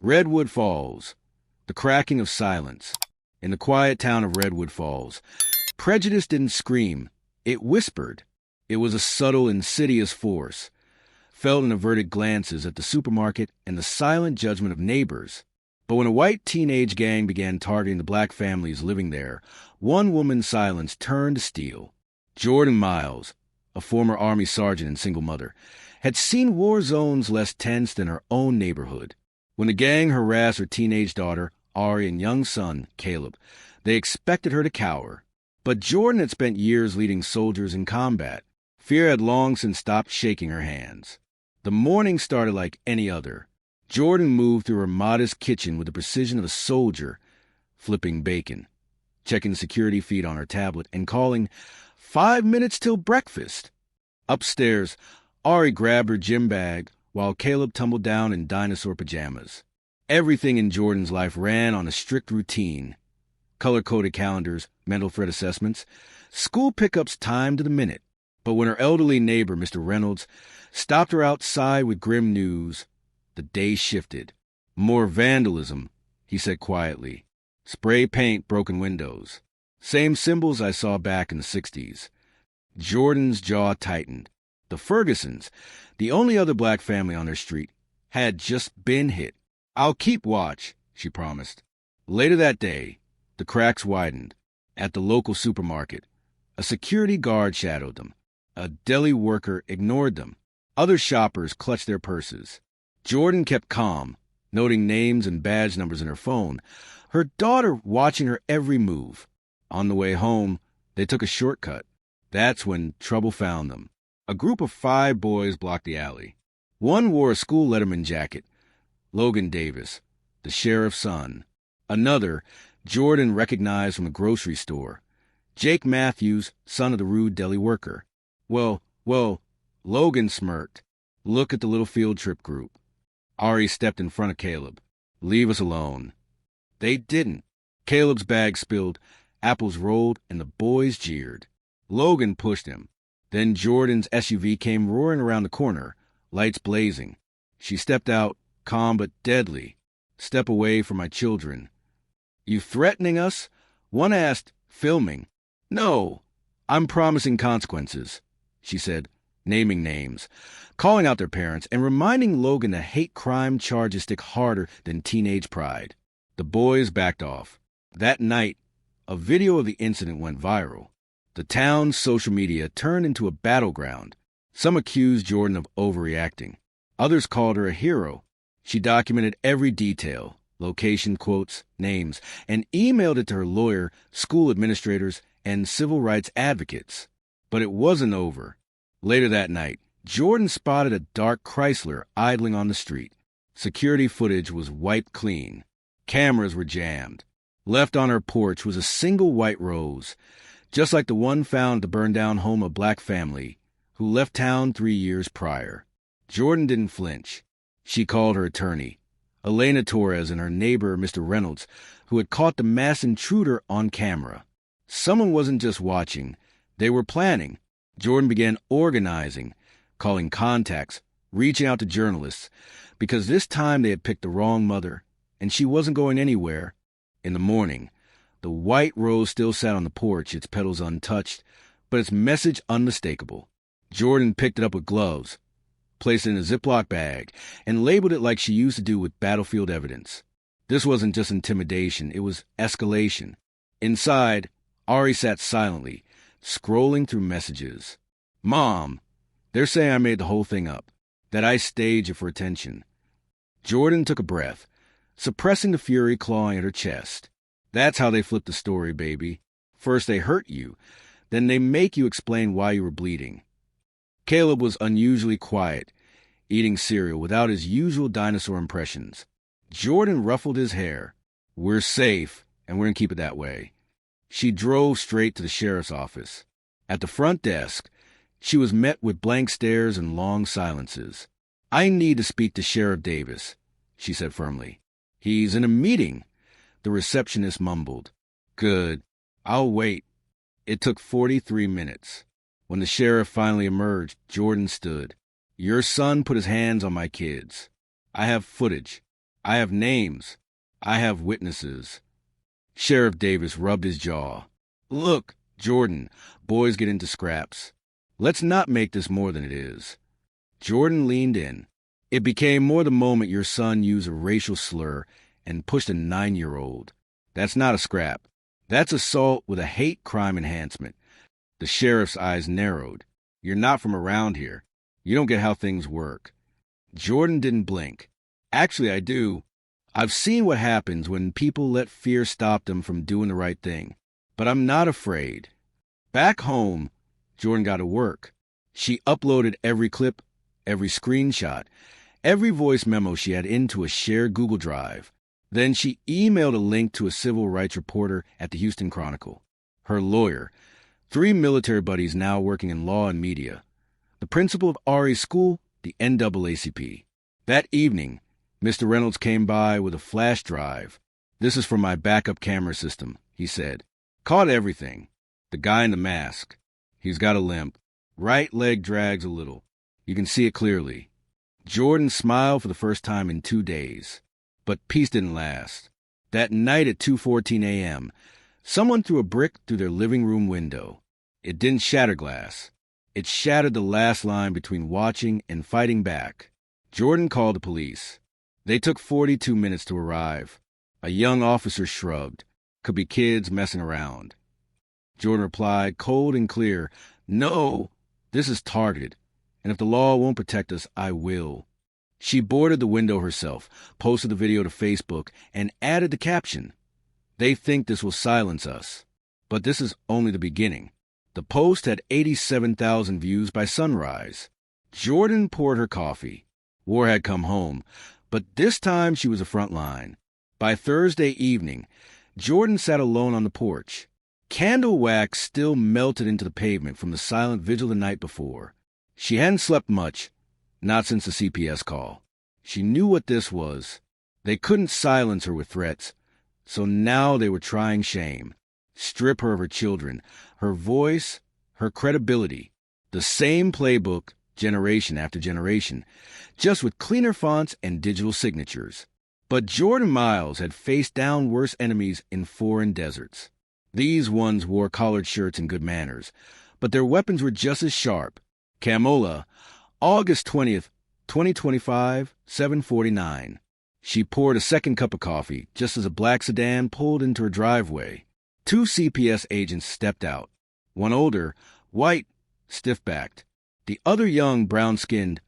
Redwood Falls. The cracking of silence. In the quiet town of Redwood Falls, prejudice didn't scream. It whispered. It was a subtle, insidious force, felt in averted glances at the supermarket and the silent judgment of neighbors. But when a white teenage gang began targeting the black families living there, one woman's silence turned to steel. Jordan Miles, a former Army sergeant and single mother, had seen war zones less tense than her own neighborhood. When the gang harassed her teenage daughter, Ari, and young son, Caleb, they expected her to cower. But Jordan had spent years leading soldiers in combat. Fear had long since stopped shaking her hands. The morning started like any other. Jordan moved through her modest kitchen with the precision of a soldier, flipping bacon, checking the security feed on her tablet, and calling, 5 minutes till breakfast. Upstairs, Ari grabbed her gym bag while Caleb tumbled down in dinosaur pajamas. Everything in Jordan's life ran on a strict routine. Color-coded calendars, mental threat assessments, school pickups timed to the minute. But when her elderly neighbor, Mr. Reynolds, stopped her outside with grim news, the day shifted. More vandalism, he said quietly. Spray paint, broken windows. Same symbols I saw back in the 60s. Jordan's jaw tightened. The Fergusons, the only other black family on their street, had just been hit. I'll keep watch, she promised. Later that day, the cracks widened. At the local supermarket, a security guard shadowed them. A deli worker ignored them. Other shoppers clutched their purses. Jordan kept calm, noting names and badge numbers in her phone, her daughter watching her every move. On the way home, they took a shortcut. That's when trouble found them. A group of 5 boys blocked the alley. One wore a school letterman jacket, Logan Davis, the sheriff's son. Another, Jordan recognized from the grocery store, Jake Matthews, son of the rude deli worker. Well, Logan smirked. Look at the little field trip group. Ari stepped in front of Caleb. Leave us alone. They didn't. Caleb's bag spilled, apples rolled, and the boys jeered. Logan pushed him. Then Jordan's SUV came roaring around the corner, lights blazing. She stepped out, calm but deadly. Step away from my children. You threatening us? One asked, filming. No, I'm promising consequences, she said, naming names, calling out their parents, and reminding Logan that hate crime charges stick harder than teenage pride. The boys backed off. That night, a video of the incident went viral. The town's social media turned into a battleground. Some accused Jordan of overreacting. Others called her a hero. She documented every detail, location, quotes, names, and emailed it to her lawyer, school administrators, and civil rights advocates. But it wasn't over. Later that night, Jordan spotted a dark Chrysler idling on the street. Security footage was wiped clean. Cameras were jammed. Left on her porch was a single white rose, just like the one found at the burned-down home of a black family who left town 3 years prior. Jordan didn't flinch. She called her attorney, Elena Torres, and her neighbor, Mr. Reynolds, who had caught the mass intruder on camera. Someone wasn't just watching. They were planning. Jordan began organizing, calling contacts, reaching out to journalists, because this time they had picked the wrong mother, and she wasn't going anywhere. In the morning, the white rose still sat on the porch, its petals untouched, but its message unmistakable. Jordan picked it up with gloves, placed it in a Ziploc bag, and labeled it like she used to do with battlefield evidence. This wasn't just intimidation, it was escalation. Inside, Ari sat silently, scrolling through messages. Mom, they're saying I made the whole thing up, that I staged it for attention. Jordan took a breath, suppressing the fury clawing at her chest. That's how they flip the story, baby. First they hurt you, then they make you explain why you were bleeding. Caleb was unusually quiet, eating cereal without his usual dinosaur impressions. Jordan ruffled his hair. We're safe, and we're going to keep it that way. She drove straight to the sheriff's office. At the front desk, she was met with blank stares and long silences. I need to speak to Sheriff Davis, she said firmly. He's in a meeting, the receptionist mumbled. Good. I'll wait. It took 43 minutes. When the sheriff finally emerged, Jordan stood. Your son put his hands on my kids. I have footage. I have names. I have witnesses. Sheriff Davis rubbed his jaw. Look, Jordan, boys get into scraps. Let's not make this more than it is. Jordan leaned in. It became more the moment your son used a racial slur and pushed a 9-year-old. That's not a scrap. That's assault with a hate crime enhancement. The sheriff's eyes narrowed. You're not from around here. You don't get how things work. Jordan didn't blink. Actually, I do. I've seen what happens when people let fear stop them from doing the right thing. But I'm not afraid. Back home, Jordan got to work. She uploaded every clip, every screenshot, every voice memo she had into a shared Google Drive. Then she emailed a link to a civil rights reporter at the Houston Chronicle, her lawyer, 3 military buddies now working in law and media, the principal of Ari's school, the NAACP. That evening, Mr. Reynolds came by with a flash drive. This is from my backup camera system, he said. Caught everything. The guy in the mask. He's got a limp. Right leg drags a little. You can see it clearly. Jordan smiled for the first time in 2 days. But peace didn't last. That night at 2:14 a.m., someone threw a brick through their living room window. It didn't shatter glass. It shattered the last line between watching and fighting back. Jordan called the police. They took 42 minutes to arrive. A young officer shrugged. Could be kids messing around. Jordan replied, cold and clear, No, this is targeted, and if the law won't protect us, I will. She boarded the window herself, posted the video to Facebook, and added the caption, They think this will silence us. But this is only the beginning. The post had 87,000 views by sunrise. Jordan poured her coffee. War had come home, but this time she was a front line. By Thursday evening, Jordan sat alone on the porch. Candle wax still melted into the pavement from the silent vigil the night before. She hadn't slept much, not since the CPS call. She knew what this was. They couldn't silence her with threats, so now they were trying shame. Strip her of her children, her voice, her credibility. The same playbook, generation after generation, just with cleaner fonts and digital signatures. But Jordan Miles had faced down worse enemies in foreign deserts. These ones wore collared shirts and good manners, but their weapons were just as sharp. Camola, August 20th, 2025, 7:49. She poured a second cup of coffee just as a black sedan pulled into her driveway. 2 CPS agents stepped out. One older, white, stiff-backed. The other young, brown-skinned,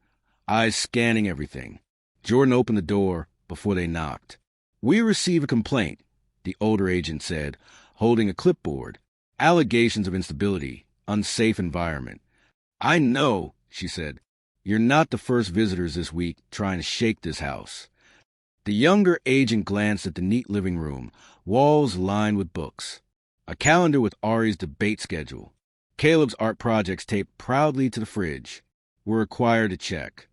eyes scanning everything. Jordan opened the door before they knocked. We receive a complaint, the older agent said, holding a clipboard. Allegations of instability, unsafe environment. I know, she said. You're not the first visitors this week trying to shake this house. The younger agent glanced at the neat living room, walls lined with books. A calendar with Ari's debate schedule. Caleb's art projects taped proudly to the fridge. We're required to check.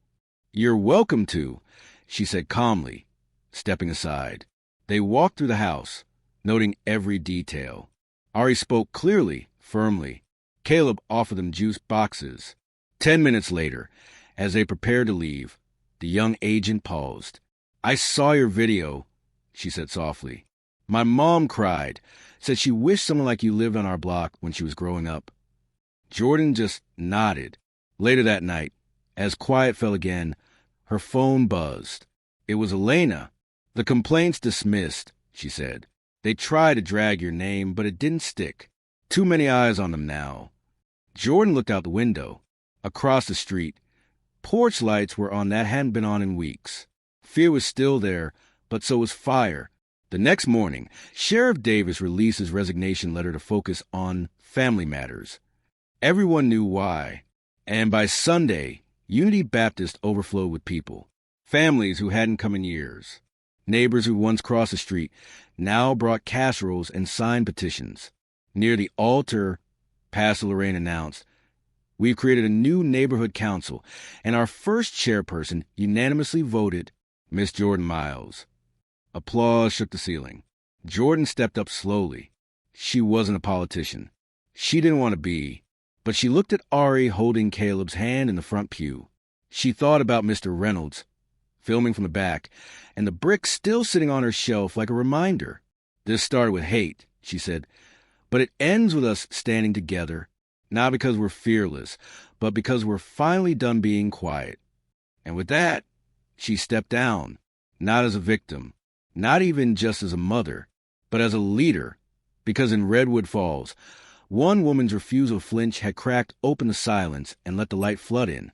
You're welcome to, she said calmly, stepping aside. They walked through the house, noting every detail. Ari spoke clearly, firmly. Caleb offered them juice boxes. 10 minutes later, as they prepared to leave, the young agent paused. I saw your video, she said softly. My mom cried, said she wished someone like you lived on our block when she was growing up. Jordan just nodded. Later that night, as quiet fell again, her phone buzzed. It was Elena. The complaint's dismissed, she said. They tried to drag your name, but it didn't stick. Too many eyes on them now. Jordan looked out the window. Across the street, porch lights were on that hadn't been on in weeks. Fear was still there, but so was fire. The next morning, Sheriff Davis released his resignation letter to focus on family matters. Everyone knew why. And by Sunday, Unity Baptist overflowed with people. Families who hadn't come in years. Neighbors who once crossed the street now brought casseroles and signed petitions. Near the altar, Pastor Lorraine announced, We've created a new neighborhood council, and our first chairperson unanimously voted Miss Jordan Miles. Applause shook the ceiling. Jordan stepped up slowly. She wasn't a politician. She didn't want to be. But she looked at Ari holding Caleb's hand in the front pew. She thought about Mr. Reynolds, filming from the back, and the brick still sitting on her shelf like a reminder. This started with hate, she said, but it ends with us standing together, not because we're fearless, but because we're finally done being quiet. And with that, she stepped down, not as a victim, not even just as a mother, but as a leader, because in Redwood Falls, one woman's refusal to flinch had cracked open the silence and let the light flood in.